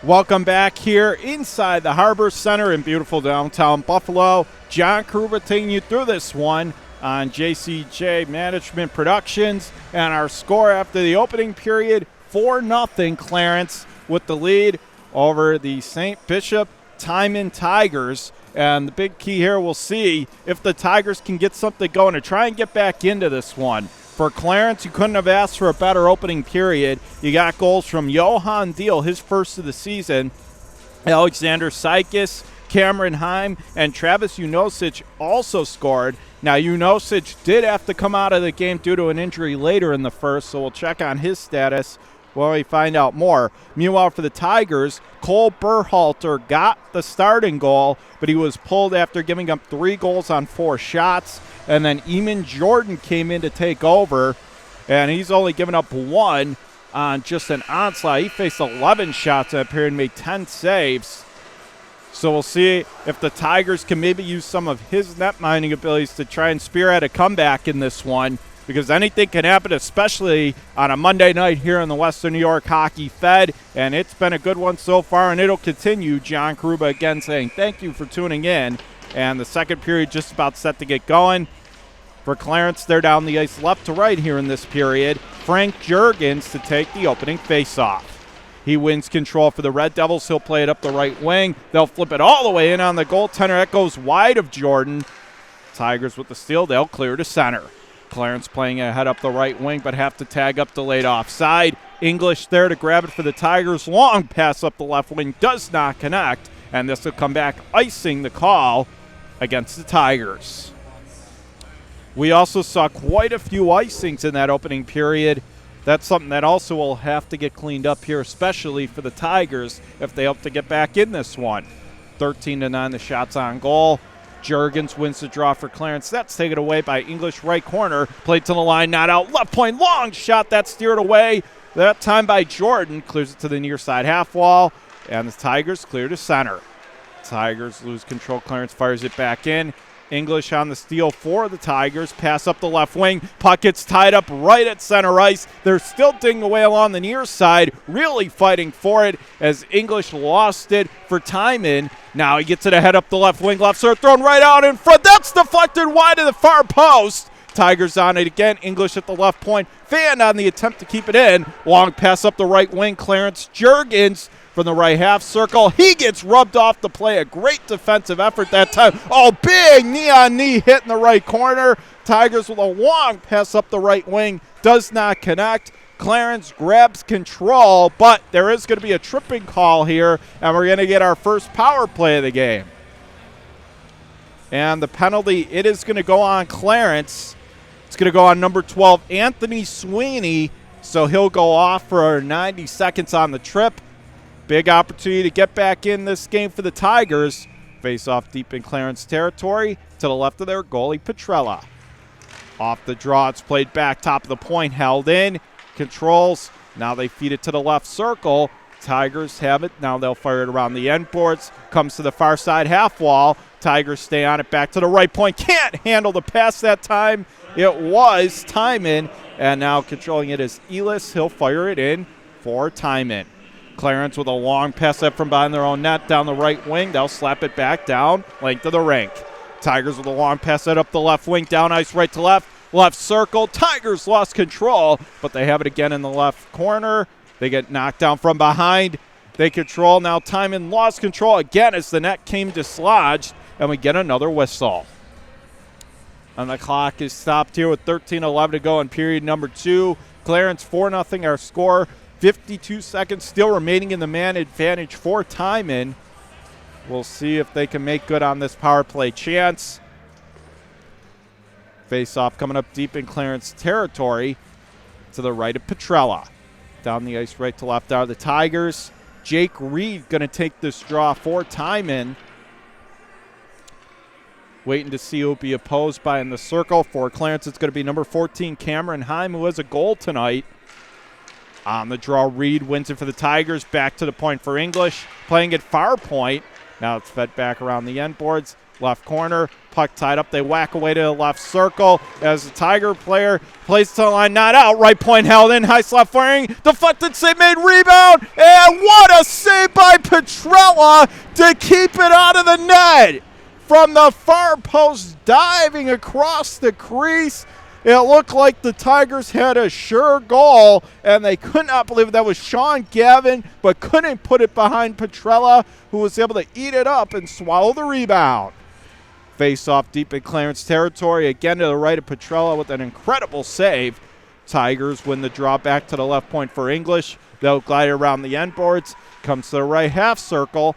Welcome back here inside the HarborCenter in beautiful downtown Buffalo. John Kruba taking you through this one on JCJ Management Productions. And our score after the opening period, 4-0 Clarence with the lead over the St. Bishop Timon Tigers. And the big key here, we'll see if the Tigers can get something going to try and get back into this one. For Clarence, you couldn't have asked for a better opening period. You got goals from Johan Deal, his first of the season. Alexander Sykes, Cameron Heim, and Travis Unosic also scored. Now, Unosic did have to come out of the game due to an injury later in the first, so we'll check on his status when we find out more. Meanwhile, for the Tigers, Cole Berhalter got the starting goal, but he was pulled after giving up 3 goals on 4 shots. And then Eamon Jordan came in to take over, and he's only given up 1 on just an onslaught. He faced 11 shots in that period and made 10 saves. So we'll see if the Tigers can maybe use some of his net mining abilities to try and spearhead a comeback in this one, because anything can happen, especially on a Monday night here in the Western New York Hockey Fed, and it's been a good one so far, and it'll continue. John Kruba again saying thank you for tuning in, and the second period just about set to get going. For Clarence, they're down the ice left to right here in this period. Frank Juergens to take the opening faceoff. He wins control for the Red Devils. He'll play it up the right wing. They'll flip it all the way in on the goaltender. That goes wide of Jordan. Tigers with the steal. They'll clear to center. Clarence playing ahead up the right wing, but have to tag up delayed offside. English there to grab it for the Tigers. Long pass up the left wing does not connect, and this will come back icing the call against the Tigers. We also saw quite a few icings in that opening period. That's something that also will have to get cleaned up here, especially for the Tigers if they hope to get back in this one. 13-9 the shots on goal. Juergens wins the draw for Clarence. That's taken away by English right corner. Played to the line, not out. Left point, long shot. That's steered away. That time by Jordan. Clears it to the near side half wall. And the Tigers clear to center. Tigers lose control. Clarence fires it back in. English on the steal for the Tigers. Pass up the left wing. Puck gets tied up right at center ice. They're still digging away along the near side, really fighting for it as English lost it for Timon. Now he gets it ahead up the left wing. Left side thrown right out in front. That's deflected wide of the far post. Tigers on it again. English at the left point. Fan on the attempt to keep it in. Long pass up the right wing. Clarence Juergens from the right half circle. He gets rubbed off the play. A great defensive effort that time. Oh, big knee-on-knee hit in the right corner. Tigers with a long pass up the right wing. Does not connect. Clarence grabs control, but there is going to be a tripping call here, and we're going to get our first power play of the game. And the penalty, it is going to go on Clarence. It's going to go on number 12, Anthony Sweeney. So he'll go off for 90 seconds on the trip. Big opportunity to get back in this game for the Tigers. Face off deep in Clarence territory to the left of their goalie, Petrella. Off the draw, it's played back, top of the point, held in. Controls, now they feed it to the left circle. Tigers have it, now they'll fire it around the end boards. Comes to the far side half wall. Tigers stay on it, back to the right point. Can't handle the pass that time. It was Timon, and now controlling it is Elis. He'll fire it in for Timon. Clarence with a long pass up from behind their own net down the right wing. They'll slap it back down, length of the rink. Tigers with a long pass set up the left wing, down ice right to left. Left circle. Tigers lost control, but they have it again in the left corner. They get knocked down from behind. They control. Now Timon lost control again as the net came dislodged, and we get another whistle. And the clock is stopped here with 13:11 to go in period number 2. Clarence 4-0 our score. 52 seconds still remaining in the man advantage for Timon. We'll see if they can make good on this power play chance. Face-off coming up deep in Clarence territory to the right of Petrella. Down the ice right to left are the Tigers. Jake Reed going to take this draw for Timon. Waiting to see who will be opposed by in the circle. For Clarence, it's going to be number 14, Cameron Heim, who has a goal tonight. On the draw, Reed wins it for the Tigers. Back to the point for English. Playing at far point. Now it's fed back around the end boards. Left corner. Puck tied up. They whack away to the left circle as the Tiger player plays to the line. Not out. Right point held in. High slot firing. Deflected save made. Rebound. And what a save by Petrella to keep it out of the net. From the far post, diving across the crease. It looked like the Tigers had a sure goal, and they could not believe it. That was Sean Gavin, but couldn't put it behind Petrella, who was able to eat it up and swallow the rebound. Face off deep in Clarence territory, again to the right of Petrella with an incredible save. Tigers win the draw back to the left point for English. They'll glide around the end boards, comes to the right half circle.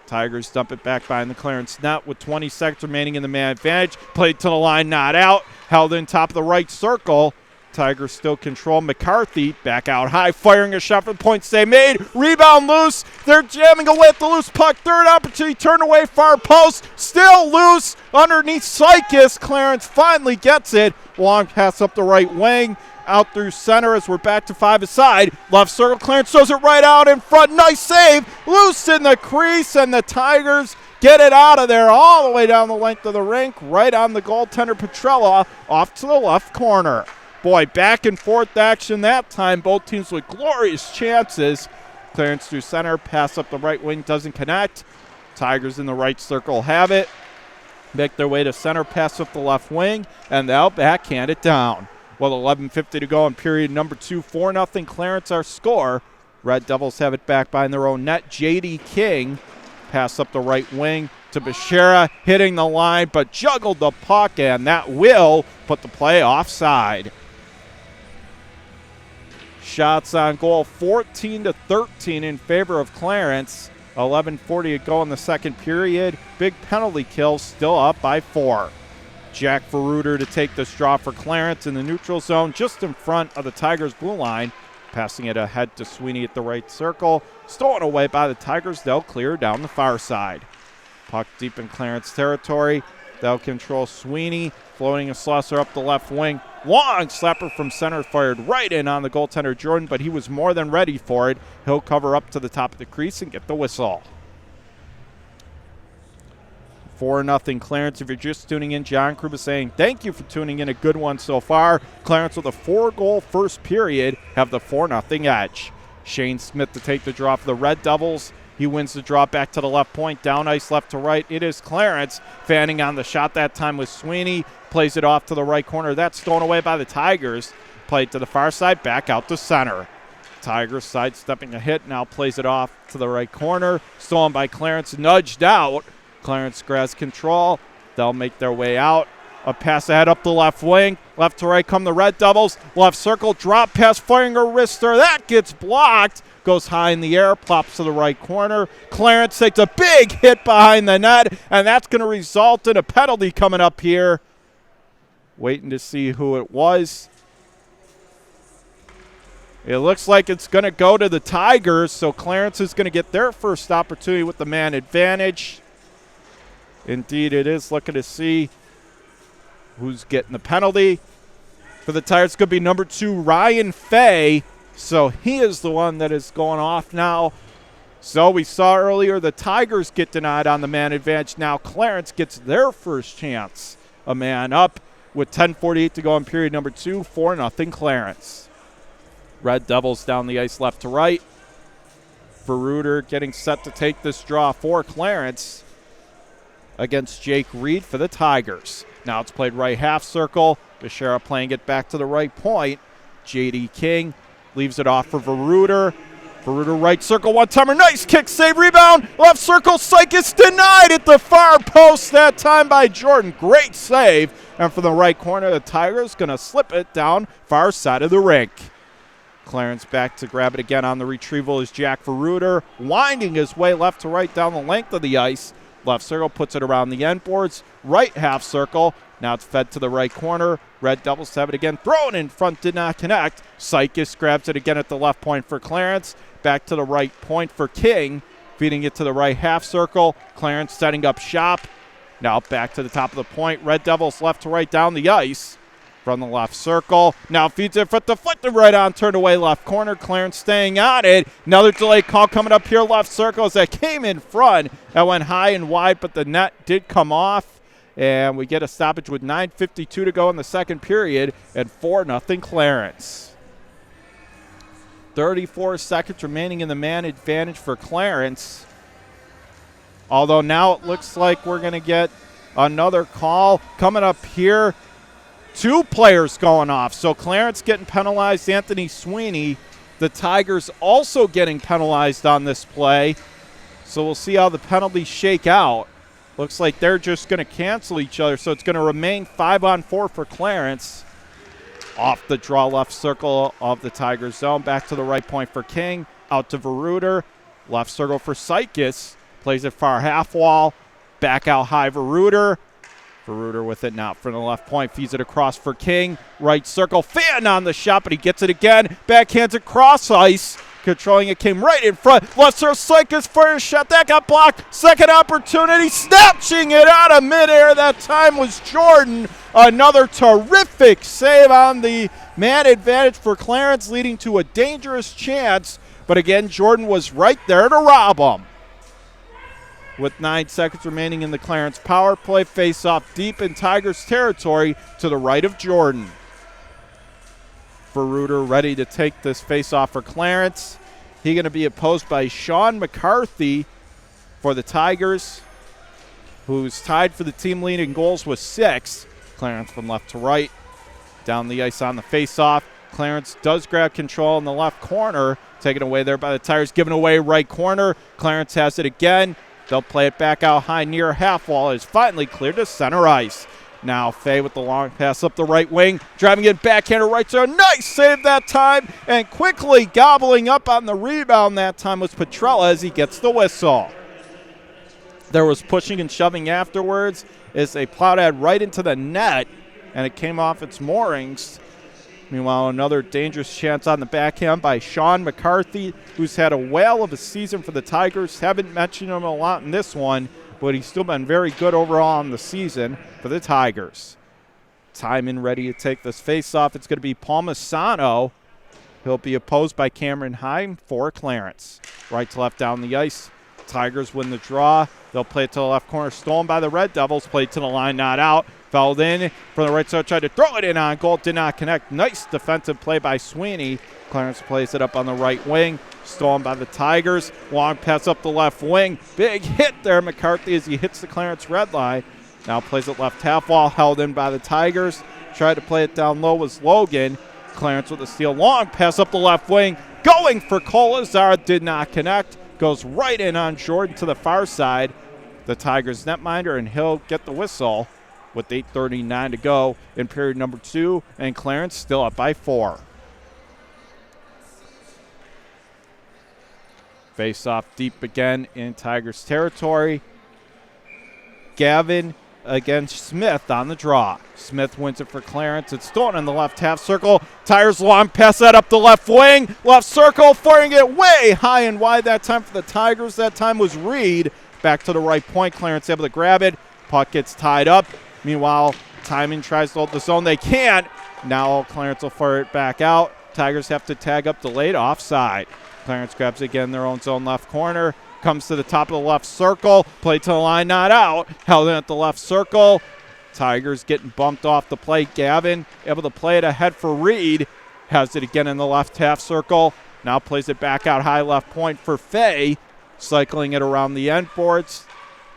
Tigers dump it back behind the Clarence net with 20 seconds remaining in the man advantage. Played to the line, not out. Held in top of the right circle. Tigers still control. McCarthy back out high, firing a shot for the points they made. Rebound loose. They're jamming away at the loose puck. Third opportunity, turn away, far post. Still loose underneath Sykes. Clarence finally gets it. Long pass up the right wing. Out through center as we're back to 5 aside. Left circle, Clarence throws it right out in front. Nice save. Loose in the crease, and the Tigers get it out of there all the way down the length of the rink, right on the goaltender Petrella, off to the left corner. Boy, back and forth action that time. Both teams with glorious chances. Clarence through center, pass up the right wing, doesn't connect. Tigers in the right circle have it. Make their way to center, pass up the left wing, and they'll backhand it down. Well, 11:50 to go in period number 2. 4-0 Clarence our score. Red Devils have it back behind their own net. J.D. King pass up the right wing to Beshara, hitting the line, but juggled the puck, and that will put the play offside. Shots on goal, 14-13 in favor of Clarence. 11:40 to go in the second period. Big penalty kill, still up by 4. Jack Verruter to take this draw for Clarence in the neutral zone, just in front of the Tigers' blue line. Passing it ahead to Sweeney at the right circle. Stolen away by the Tigers. They'll clear down the far side. Puck deep in Clarence territory. They'll control Sweeney. Floating a Schlosser up the left wing. Long slapper from center, fired right in on the goaltender Jordan, but he was more than ready for it. He'll cover up to the top of the crease and get the whistle. 4-0 Clarence. If you're just tuning in, John Kruba saying thank you for tuning in. A good one so far. Clarence with a 4-goal first period have the 4-0 edge. Shane Smith to take the draw for the Red Devils. He wins the draw back to the left point, down ice left to right. It is Clarence fanning on the shot that time with Sweeney. Plays it off to the right corner. That's stolen away by the Tigers. Played to the far side, back out to center. Tigers sidestepping a hit, now plays it off to the right corner. Stolen by Clarence, nudged out. Clarence grabs control. They'll make their way out. A pass ahead up the left wing. Left to right come the Red Devils. Left circle, drop pass, firing a wrister. That gets blocked. Goes high in the air, plops to the right corner. Clarence takes a big hit behind the net, and that's going to result in a penalty coming up here. Waiting to see who it was. It looks like it's going to go to the Tigers, so Clarence is going to get their first opportunity with the man advantage. Indeed, it is. Looking to see who's getting the penalty. For the Tigers, could be number 2, Ryan Fay. So he is the one that is going off now. So we saw earlier the Tigers get denied on the man advantage. Now Clarence gets their first chance. A man up with 10:48 to go in period number 2. 4-0 Clarence. Red Devils down the ice left to right. Verruter getting set to take this draw for Clarence against Jake Reed for the Tigers. Now it's played right half circle. Beshara playing it back to the right point. J.D. King leaves it off for Verruter. Verruter right circle, one-timer, nice kick, save, rebound. Left circle, Sykes denied at the far post that time by Jordan. Great save. And from the right corner, the Tigers going to slip it down far side of the rink. Clarence back to grab it again on the retrieval is Jack Verruter, winding his way left to right down the length of the ice. Left circle puts it around the end boards. Right half circle. Now it's fed to the right corner. Red Devils have it again. Thrown in front, did not connect. Sykes grabs it again at the left point for Clarence. Back to the right point for King. Feeding it to the right half circle. Clarence setting up shop. Now back to the top of the point. Red Devils left to right down the ice. From the left circle. Now feeds it for deflected right on. Turned away left corner. Clarence staying on it. Another delay call coming up here left circle as that came in front. That went high and wide, but the net did come off. And we get a stoppage with 9:52 to go in the second period and 4-0 Clarence. 34 seconds remaining in the man advantage for Clarence. Although now it looks like we're going to get another call coming up here. 2 players going off. So Clarence getting penalized, Anthony Sweeney. The Tigers also getting penalized on this play. So we'll see how the penalties shake out. Looks like they're just going to cancel each other. So it's going to remain 5-on-4 for Clarence. Off the draw left circle of the Tigers zone. Back to the right point for King. Out to Veruter. Left circle for Sykes. Plays it far half wall. Back out high Veruter. Veruter with it now from the left point. Feeds it across for King. Right circle. Fan on the shot, but he gets it again. Backhands it cross ice. Controlling it, came right in front. Left circle, Sykes first shot. That got blocked. Second opportunity. Snatching it out of midair. That time was Jordan. Another terrific save on the man advantage for Clarence, leading to a dangerous chance. But again, Jordan was right there to rob him. With 9 seconds remaining in the Clarence power play, face off deep in Tigers territory to the right of Jordan. Veruter ready to take this face off for Clarence. He's going to be opposed by Sean McCarthy for the Tigers, who's tied for the team lead in goals with 6. Clarence from left to right. Down the ice on the face off. Clarence does grab control in the left corner. Taken away there by the Tigers. Given away right corner. Clarence has it again. They'll play it back out high near half wall. It's finally cleared to center ice. Now Fay with the long pass up the right wing. Driving it backhander right there. Nice save that time. And quickly gobbling up on the rebound that time was Petrella as he gets the whistle. There was pushing and shoving afterwards as they plowed it right into the net. And it came off its moorings. Meanwhile, another dangerous chance on the backhand by Sean McCarthy, who's had a whale of a season for the Tigers. Haven't mentioned him a lot in this one, but he's still been very good overall in the season for the Tigers. Timon ready to take this face-off. It's going to be Palmisano. He'll be opposed by Cameron Heim for Clarence. Right to left down the ice. Tigers win the draw. They'll play it to the left corner. Stolen by the Red Devils. Played to the line, not out. Fouled in from the right side. Tried to throw it in on goal. Did not connect. Nice defensive play by Sweeney. Clarence plays it up on the right wing. Stolen by the Tigers. Long pass up the left wing. Big hit there, McCarthy, as he hits the Clarence red line. Now plays it left half wall. Held in by the Tigers. Tried to play it down low was Logan. Clarence with a steal. Long pass up the left wing. Going for Colazar. Did not connect. Goes right in on Jordan to the far side. The Tigers netminder, and he'll get the whistle with 8:39 to go in period number 2, and Clarence still up by 4. Face off deep again in Tigers territory. Gavin against Smith on the draw. Smith wins it for Clarence. It's stolen in the left half circle. Tigers long pass that up the left wing. Left circle, firing it way high and wide that time for the Tigers. That time was Reed. Back to the right point. Clarence able to grab it. Puck gets tied up. Meanwhile, Timon tries to hold the zone. They can't. Now Clarence will fire it back out. Tigers have to tag up delayed offside. Clarence grabs it again in their own zone left corner. Comes to the top of the left circle. Play to the line, not out. Held in at the left circle. Tigers getting bumped off the play. Gavin able to play it ahead for Reed. Has it again in the left half circle. Now plays it back out high left point for Fay. Cycling it around the end boards.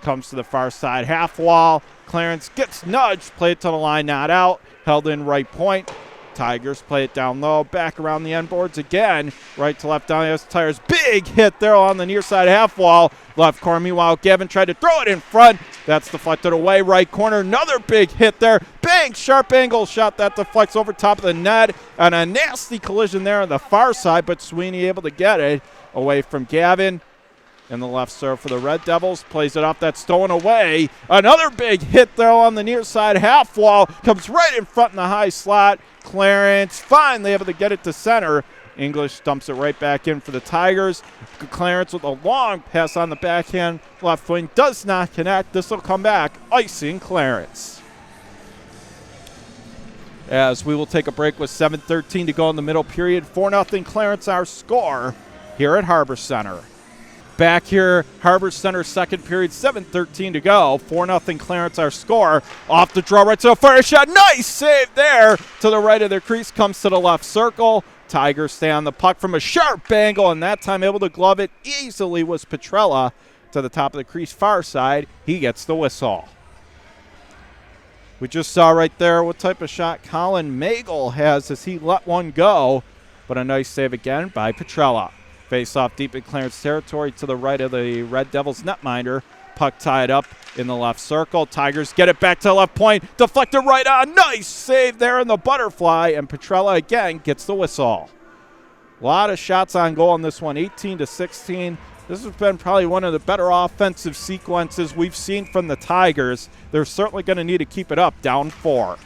Comes to the far side half wall. Clarence gets nudged. Play it to the line, not out. Held in right point. Tigers play it down low. Back around the end boards again. Right to left down the Tigers. Big hit there on the near side half wall. Left corner. Meanwhile, Gavin tried to throw it in front. That's deflected away. Right corner. Another big hit there. Bang! Sharp angle shot that deflects over top of the net. And a nasty collision there on the far side. But Sweeney able to get it away from Gavin. In the left serve for the Red Devils. Plays it off. That's stolen away. Another big hit there on the near side half wall. Comes right in front in the high slot. Clarence finally able to get it to center. English dumps it right back in for the Tigers. Clarence with a long pass on the backhand. Left wing does not connect. This will come back. Icing Clarence. As we will take a break with 7:13 to go in the middle period. 4-0 Clarence our score here at HarborCenter. Back here, HarborCenter second period, 7:13 to go. 4-0 Clarence our score. Off the draw, right to the fire shot. Nice save there. To the right of their crease, comes to the left circle. Tigers stay on the puck from a sharp angle, and that time able to glove it easily was Petrella. to the top of the crease far side. He gets the whistle. We just saw right there what type of shot Colin Magel has as he let one go, but a nice save again by Petrella. Face off deep in Clarence territory to the right of the Red Devils netminder. Puck tied up in the left circle. Tigers get it back to the left point. Deflected right on. Nice save there in the butterfly, and Petrella again gets the whistle. A lot of shots on goal in this one, 18-16. This has been probably one of the better offensive sequences we've seen from the Tigers. They're certainly going to need to keep it up, down 4.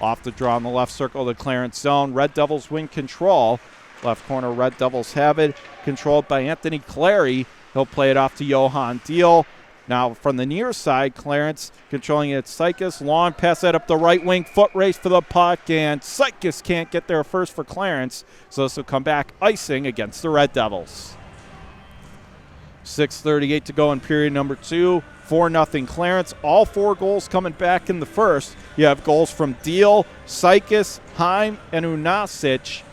Off the draw in the left circle of the Clarence zone. Red Devils win control. Left corner, Red Devils have it. Controlled by Anthony Clary. He'll play it off to Johan Deal. Now from the near side, Clarence controlling it. Sykes, long pass that up the right wing. Foot race for the puck, and Sykes can't get there first for Clarence. So this will come back icing against the Red Devils. 6:38 to go in period number 2. 4-0 Clarence. All 4 goals coming back in the first. You have goals from Deal, Sykes, Heim, and Unasic.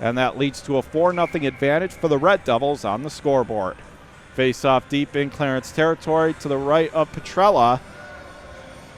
And that leads to a 4-0 advantage for the Red Devils on the scoreboard. Face off deep in Clarence territory to the right of Petrella.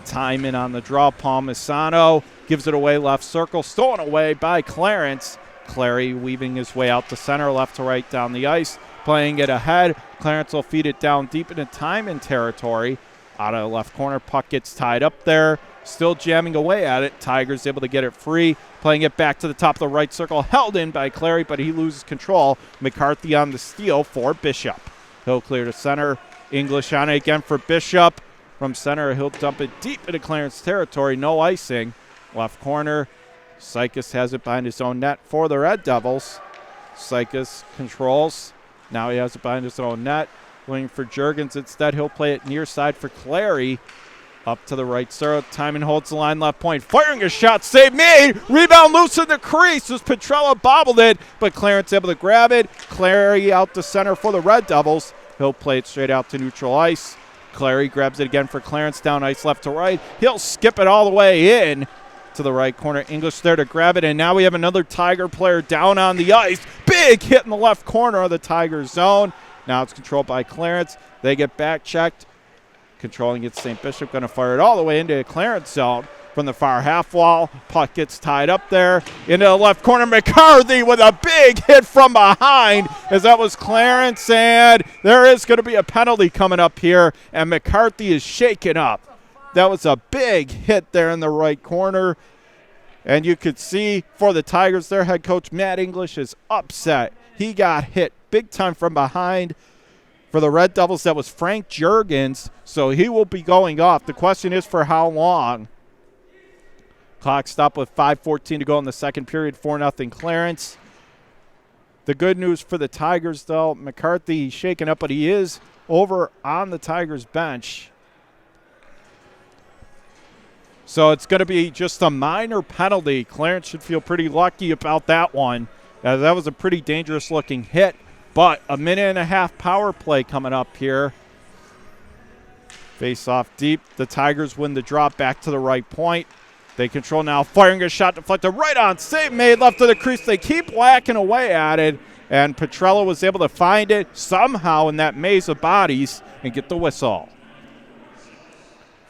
Timon on the draw. Palmisano gives it away left circle. Stolen away by Clarence. Clary weaving his way out to center, left to right down the ice. Playing it ahead. Clarence will feed it down deep into Timon territory. Out of the left corner, puck gets tied up there. Still jamming away at it. Tigers able to get it free. Playing it back to the top of the right circle. Held in by Clary, but he loses control. McCarthy on the steal for Bishop. He'll clear to center. English on it again for Bishop. From center, he'll dump it deep into Clarence territory. No icing. Left corner. Sykes has it behind his own net for the Red Devils. Sykes controls. Now he has it behind his own net. Waiting for Juergens. Instead, he'll play it near side for Clary. Up to the right circle. Timon holds the line left point. Firing a shot. Save made. Rebound loose in the crease as Petrella bobbled it, but Clarence able to grab it. Clary out to center for the Red Devils. He'll play it straight out to neutral ice. Clary grabs it again for Clarence. Down ice left to right. He'll skip it all the way in to the right corner. English there to grab it, and now we have another Tiger player down on the ice. Big hit in the left corner of the Tiger zone. Now it's controlled by Clarence. They get back checked. Controlling it, St. Bishop going to fire it all the way into the Clarence zone from the far half wall. Puck gets tied up there into the left corner. McCarthy with a big hit from behind as that was Clarence, and there is going to be a penalty coming up here, and McCarthy is shaken up. That was a big hit there in the right corner, and you could see for the Tigers, their head coach Matt English is upset. He got hit big time from behind. For the Red Devils, that was Frank Juergens, so he will be going off. The question is for how long. Clock stopped with 5:14 to go in the second period, 4-0 Clarence. The good news for the Tigers, though, McCarthy shaken up, but he is over on the Tigers bench. So it's going to be just a minor penalty. Clarence should feel pretty lucky about that one, as that was a pretty dangerous-looking hit. But a minute and a half power play coming up here. Face off deep. The Tigers win the drop back to the right point. They control now. Firing a shot deflected right on. Save made left of the crease. They keep whacking away at it. And Petrella was able to find it somehow in that maze of bodies and get the whistle.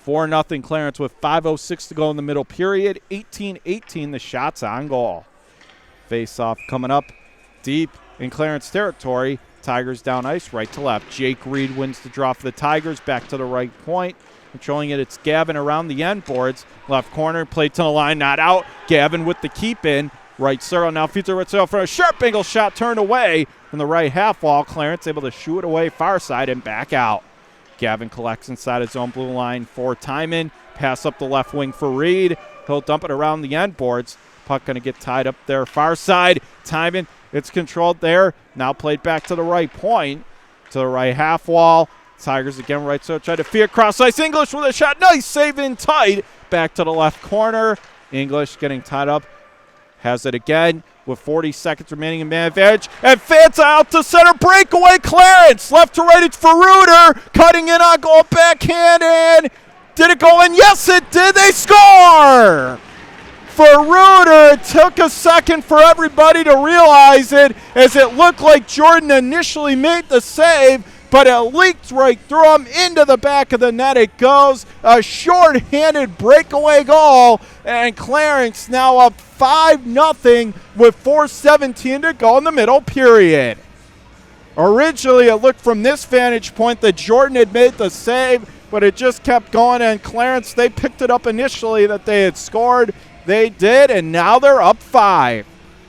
4-0 Clarence with 5:06 to go in the middle period. 18-18 the shots on goal. Face off coming up deep in Clarence territory. Tigers down ice, right to left. Jake Reed wins the draw for the Tigers. Back to the right point. Controlling it, it's Gavin around the end boards. Left corner, played to the line, not out. Gavin with the keep in. Right circle, now feeds it right circle for a sharp angle shot turned away from the right half wall. Clarence able to shoot it away far side and back out. Gavin collects inside his own blue line for Timon. Pass up the left wing for Reed. He'll dump it around the end boards. Puck going to get tied up there far side. Timon, it's controlled there. Now played back to the right point, to the right half wall. Tigers again right, so try to feed across ice. English with a shot. Nice save in tight. Back to the left corner. English getting tied up. Has it again with 40 seconds remaining in man advantage. And Fanta out to center. Breakaway Clarence. Left to right, it's Ferruder. Cutting in on goal, backhand, and did it go in? Yes, it did. They score! Ferruder. It took a second for everybody to realize it, as it looked like Jordan initially made the save. but it leaked right through him into the back of the net. It goes, a short-handed breakaway goal, and Clarence now up 5-0 with 4:17 to go in the middle period. Originally, it looked from this vantage point that Jordan had made the save, but it just kept going, and Clarence, they picked it up initially that they had scored. They did, and now they're up 5.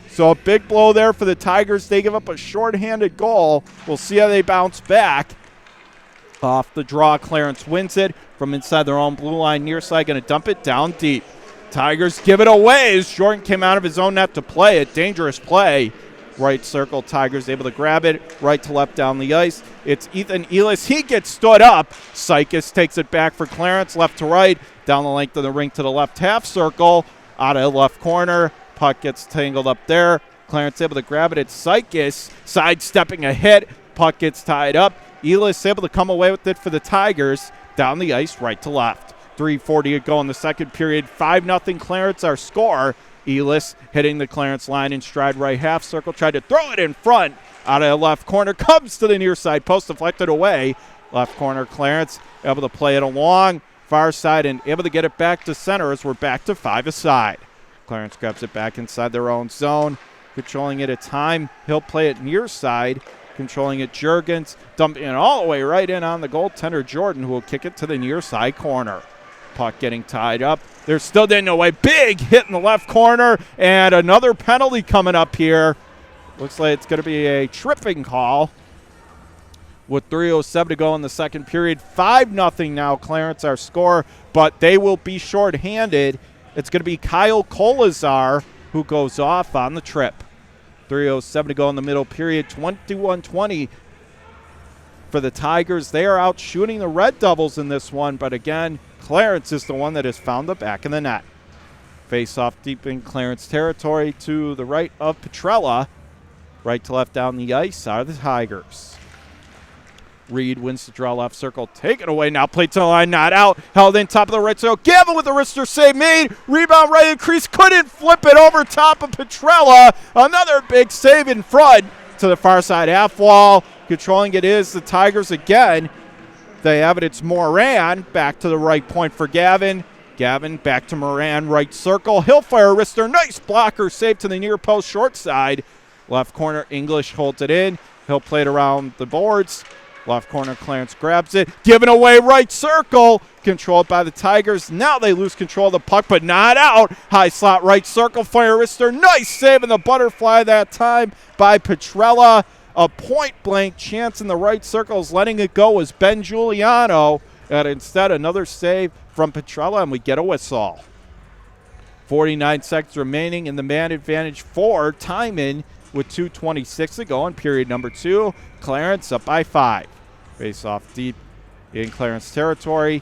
So a big blow there for the Tigers. They give up a shorthanded goal. We'll see how they bounce back. Off the draw, Clarence wins it from inside their own blue line near side, going to dump it down deep. Tigers give it away as Jordan came out of his own net to play it. Dangerous play. Right circle, Tigers able to grab it. Right to left down the ice. It's Ethan Elis. He gets stood up. Sykes takes it back for Clarence. Left to right. Down the length of the rink to the left half circle. Out of the left corner. Puck gets tangled up there. Clarence able to grab it. It's Sykes sidestepping a hit. Puck gets tied up. Elis able to come away with it for the Tigers. Down the ice, right to left. 3:40 to go in the second period. 5-0 Clarence, our score. Elis hitting the Clarence line in stride right half circle. Tried to throw it in front. Out of the left corner. Comes to the near side post. Deflected away. Left corner Clarence able to play it along. Far side and able to get it back to center as we're back to 5 aside. Clarence grabs it back inside their own zone. Controlling it at time. He'll play it near side. Controlling it Juergens. Dumping it all the way right in on the goaltender Jordan, who will kick it to the near side corner. Puck getting tied up. They're still getting away. Big hit in the left corner. And another penalty coming up here. Looks like it's going to be a tripping call. With 3:07 to go in the second period. 5-0 now, Clarence, our score. But they will be shorthanded. It's going to be Kyle Kolazar who goes off on the trip. 3:07 to go in the middle period. 21-20 for the Tigers. They are out shooting the Red Devils in this one. But again, Clarence is the one that has found the back of the net. Face off deep in Clarence territory to the right of Petrella. Right to left down the ice are the Tigers. Reed wins the draw left circle. Take it away now. Played to the line, not out. Held in top of the right circle. Gavin with the wrister save made. Rebound right in crease. Couldn't flip it over top of Petrella. Another big save in front to the far side half wall. Controlling it is the Tigers again. They have it. It's Moran. Back to the right point for Gavin. Gavin back to Moran. Right circle. He'll fire a wrister. Nice blocker save to the near post short side. Left corner. English holds it in. He'll play it around the boards. Left corner, Clarence grabs it. Given away right circle. Controlled by the Tigers. Now they lose control of the puck, but not out. High slot right circle. Fire wrister. Nice save in the butterfly that time by Petrella. A point-blank chance in the right circle is letting it go as Ben Giuliano. And instead, another save from Petrella, and we get a whistle. 49 seconds remaining in the man advantage for Timon with 2:26 to go in period number 2. Clarence up by 5. Face off deep in Clarence territory.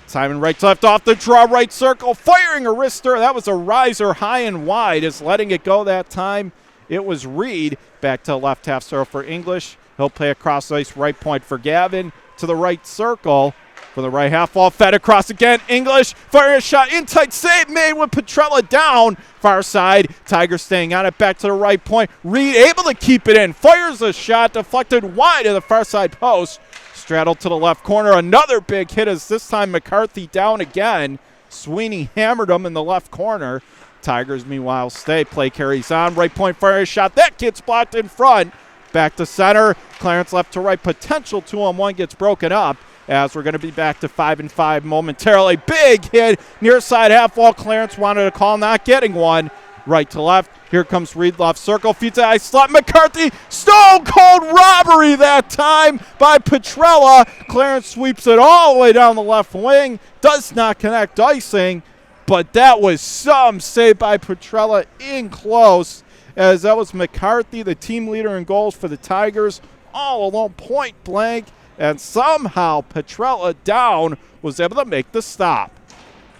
Timon right to left off the draw, right circle, firing a wrister. That was a riser high and wide, is letting it go that time. It was Reed. Back to the left half circle for English. He'll play across the ice, right point for Gavin. To the right circle for the right half wall. Fed across again. English firing a shot. In tight save made with Petrella down. Far side. Tigers staying on it. Back to the right point. Reed able to keep it in. Fires a shot. Deflected wide of the far side post. Straddled to the left corner. Another big hit as this time McCarthy down again. Sweeney hammered him in the left corner. Tigers, meanwhile, stay. Play carries on. Right point fire shot. That gets blocked in front. Back to center. Clarence left to right. Potential 2-on-1 gets broken up as we're going to be back to 5-5 momentarily. Big hit near side half wall. Clarence wanted a call, not getting one. Right to left. Here comes Reed left circle. Feet to ice slot. McCarthy. Stone cold robbery that time by Petrella. Clarence sweeps it all the way down the left wing. Does not connect icing. But that was some save by Petrella in close, as that was McCarthy, the team leader in goals for the Tigers, all alone point blank, and somehow Petrella down was able to make the stop.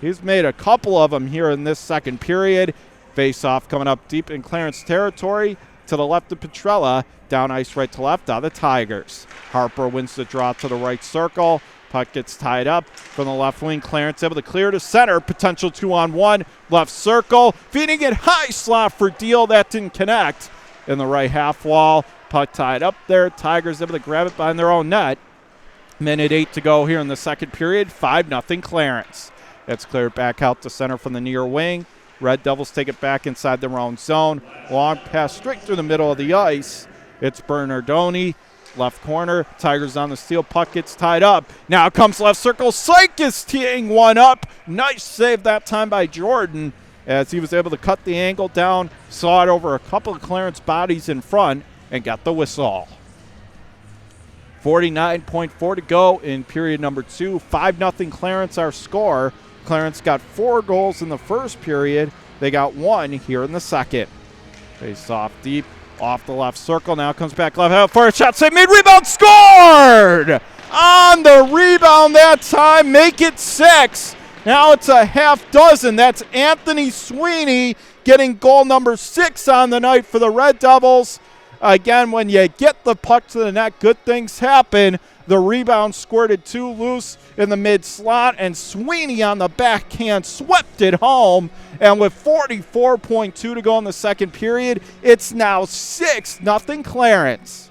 He's made a couple of them here in this second period. Face-off coming up deep in Clarence territory to the left of Petrella. Down ice right to left are the Tigers. Harper wins the draw to the right circle. Puck gets tied up from the left wing. Clarence able to clear to center. Potential 2-on-1. Left circle. Feeding it high slot for Deal. That didn't connect. In the right half wall. Puck tied up there. Tigers able to grab it behind their own net. Minute 8 to go here in the second period. 5-0 Clarence. It's cleared back out to center from the near wing. Red Devils take it back inside their own zone. Long pass straight through the middle of the ice. It's Bernardoni. Left corner. Tigers on the steal. Puck gets tied up. Now comes left circle. Syke is teeing one up. Nice save that time by Jordan as he was able to cut the angle down. Saw it over a couple of Clarence bodies in front and got the whistle. 49.4 to go in period number 2. 5-0 Clarence our score. Clarence got 4 goals in the first period. They got 1 here in the second. Face off deep. Off the left circle. Now comes back left half for a shot. Save made. Rebound scored! On the rebound that time. Make it 6. Now it's a half dozen. That's Anthony Sweeney getting goal number 6 on the night for the Red Devils. Again, when you get the puck to the net, good things happen. The rebound squirted 2 loose in the mid-slot, and Sweeney on the backhand swept it home. And with 44.2 to go in the second period, it's now 6-0 Clarence.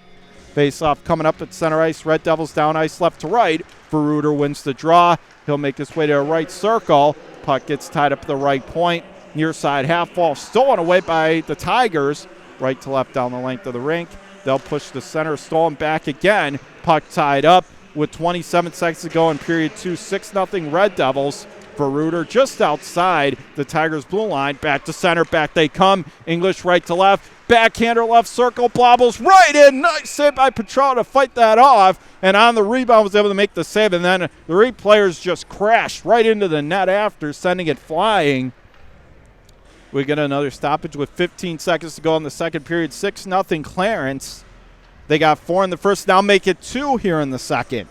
Face-off coming up at center ice. Red Devils down ice left to right. Verruter wins the draw. He'll make his way to a right circle. Puck gets tied up at the right point. Near side half wall stolen away by the Tigers. Right to left down the length of the rink. They'll push the center, stolen back again. Puck tied up with 27 seconds to go in period 2. 6-0 Red Devils. Verruter just outside the Tigers' blue line. Back to center, back they come. English right to left. Backhander left circle, blobbles right in. Nice save by Petrella to fight that off. And on the rebound was able to make the save. And then the 3 players just crashed right into the net after, sending it flying. We get another stoppage with 15 seconds to go in the second period. 6-0 Clarence. They got 4 in the first, now make it 2 here in the second.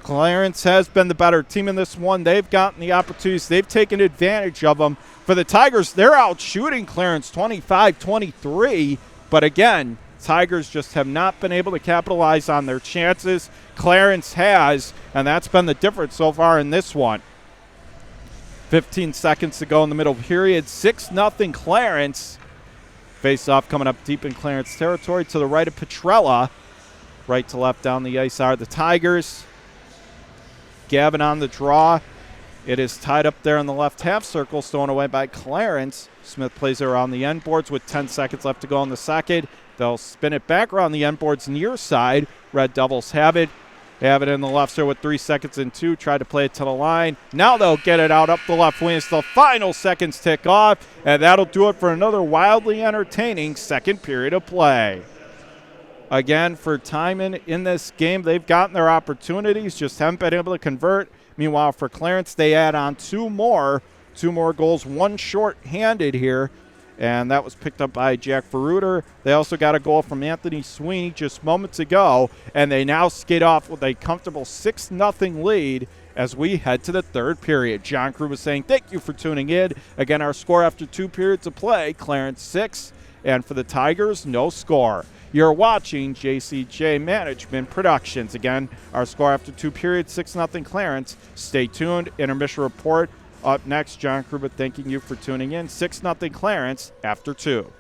Clarence has been the better team in this one. They've gotten the opportunities. They've taken advantage of them. For the Tigers, they're out shooting Clarence 25-23. But again, Tigers just have not been able to capitalize on their chances. Clarence has, and that's been the difference so far in this one. 15 seconds to go in the middle period. 6-0 Clarence. Face-off coming up deep in Clarence territory to the right of Petrella. Right to left down the ice are the Tigers. Gavin on the draw. It is tied up there in the left half circle, stolen away by Clarence. Smith plays it around the end boards with 10 seconds left to go in the second. They'll spin it back around the end boards near side. Red Devils have it. Have it in the left side with 3 seconds and 2. Try to play it to the line. Now they'll get it out up the left wing as the final seconds tick off. And that'll do it for another wildly entertaining second period of play. Again, for Timon in this game, they've gotten their opportunities, just haven't been able to convert. Meanwhile, for Clarence, they add on 2 more goals, 1 short-handed here. And that was picked up by Jack Verruter. They also got a goal from Anthony Sweeney just moments ago, and they now skate off with a comfortable 6-0 lead as we head to the third period. John Crew was saying thank you for tuning in. Again, our score after 2 periods of play, Clarence 6, and for the Tigers, no score. You're watching JCJ Management Productions. Again, our score after 2 periods, 6-0 Clarence. Stay tuned. Intermission report. Up next, John Kruba thanking you for tuning in. 6-0 Clarence after 2.